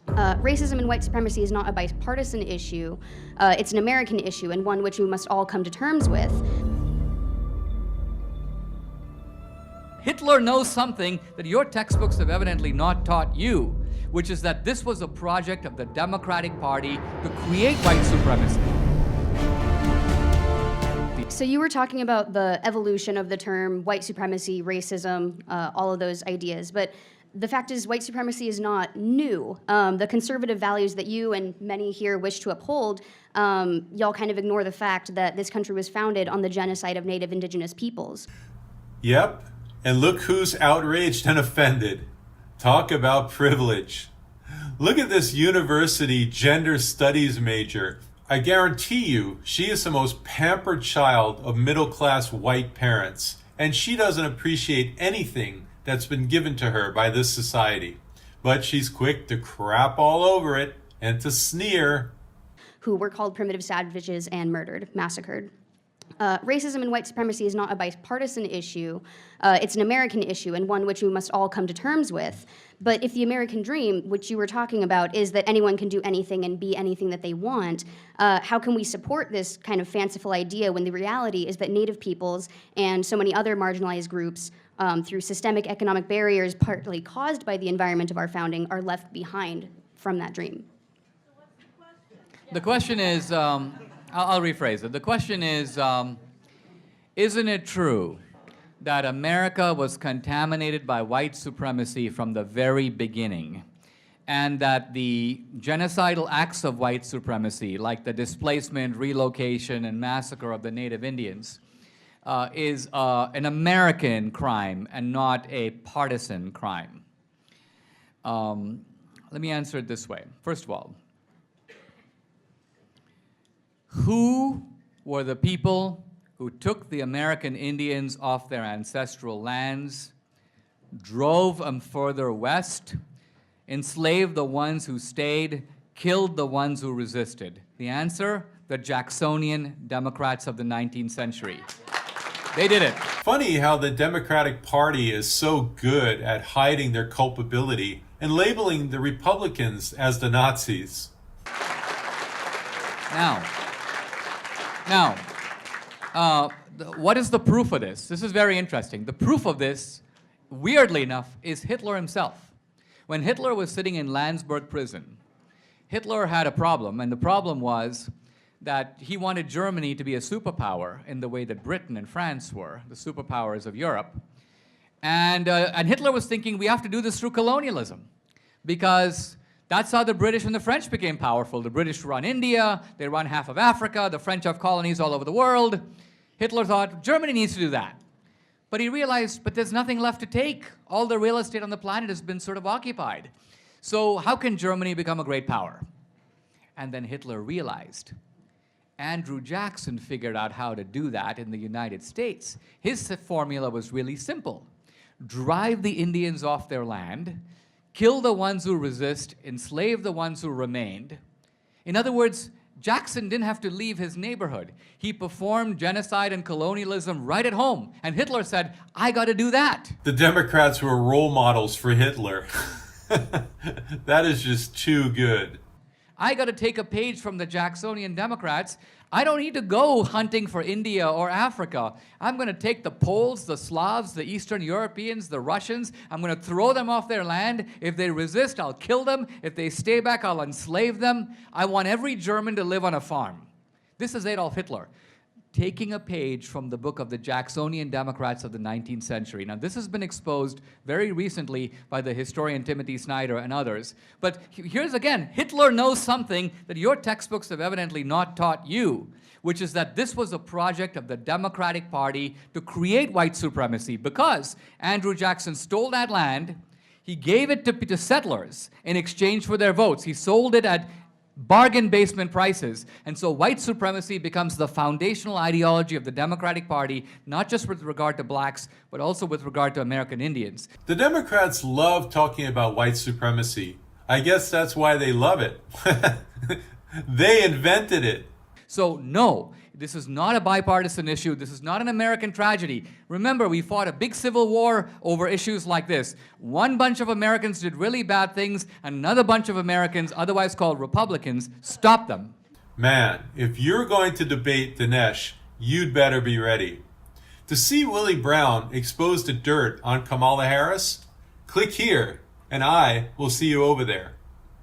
Racism and white supremacy is not a bipartisan issue. It's an American issue, and one which we must all come to terms with. Hitler knows something that your textbooks have evidently not taught you, which is that this was a project of the Democratic Party to create white supremacy. So you were talking about the evolution of the term white supremacy, racism, all of those ideas, but the fact is white supremacy is not new. The conservative values that you and many here wish to uphold, y'all kind of ignore the fact that this country was founded on the genocide of Native Indigenous peoples. Yep, and look who's outraged and offended. Talk about privilege. Look at this university gender studies major. I guarantee you, she is the most pampered child of middle-class white parents, and she doesn't appreciate anything that's been given to her by this society. But she's quick to crap all over it and to sneer. Who were called primitive savages and murdered, massacred. Racism and white supremacy is not a bipartisan issue. It's an American issue, and one which we must all come to terms with. But if the American dream, which you were talking about, is that anyone can do anything and be anything that they want, how can we support this kind of fanciful idea when the reality is that Native peoples and so many other marginalized groups, through systemic economic barriers partly caused by the environment of our founding, are left behind from that dream? The question is, I'll rephrase it. The question is, isn't it true that America was contaminated by white supremacy from the very beginning, and that the genocidal acts of white supremacy, like the displacement, relocation, and massacre of the Native Indians, is an American crime and not a partisan crime? Let me answer it this way. First of all, who were the people who took the American Indians off their ancestral lands, drove them further west, enslaved the ones who stayed, killed the ones who resisted? The answer, the Jacksonian Democrats of the 19th century. They did it. Funny how the Democratic Party is so good at hiding their culpability and labeling the Republicans as the Nazis. Now, what is the proof of this? This is very interesting. The proof of this, weirdly enough, is Hitler himself. When Hitler was sitting in Landsberg prison, Hitler had a problem, and the problem was that he wanted Germany to be a superpower in the way that Britain and France were, the superpowers of Europe. And Hitler was thinking, we have to do this through colonialism, because that's how the British and the French became powerful. The British run India, they run half of Africa, the French have colonies all over the world. Hitler thought, Germany needs to do that. But he realized, but there's nothing left to take. All the real estate on the planet has been sort of occupied. So how can Germany become a great power? And then Hitler realized, Andrew Jackson figured out how to do that in the United States. His formula was really simple. Drive the Indians off their land, kill the ones who resist, enslave the ones who remained. In other words, Jackson didn't have to leave his neighborhood. He performed genocide and colonialism right at home. And Hitler said, I got to do that. The Democrats were role models for Hitler. That is just too good. I got to take a page from the Jacksonian Democrats. I don't need to go hunting for India or Africa. I'm going to take the Poles, the Slavs, the Eastern Europeans, the Russians. I'm going to throw them off their land. If they resist, I'll kill them. If they stay back, I'll enslave them. I want every German to live on a farm. This is Adolf Hitler, taking a page from the book of the Jacksonian Democrats of the 19th century. Now, this has been exposed very recently by the historian Timothy Snyder and others. But here's again, Hitler knows something that your textbooks have evidently not taught you, which is that this was a project of the Democratic Party to create white supremacy, because Andrew Jackson stole that land, he gave it to settlers in exchange for their votes. He sold it at bargain basement prices. And so white supremacy becomes the foundational ideology of the Democratic Party, not just with regard to blacks, but also with regard to American Indians. The Democrats love talking about white supremacy. I guess that's why they love it. They invented it. So no, This is not a bipartisan issue. This is not an American tragedy. Remember, we fought a big civil war over issues like this. One bunch of Americans did really bad things, another bunch of Americans, otherwise called Republicans, stopped them. Man, if you're going to debate Dinesh, you'd better be ready. To see Willie Brown expose the dirt on Kamala Harris, click here, and I will see you over there.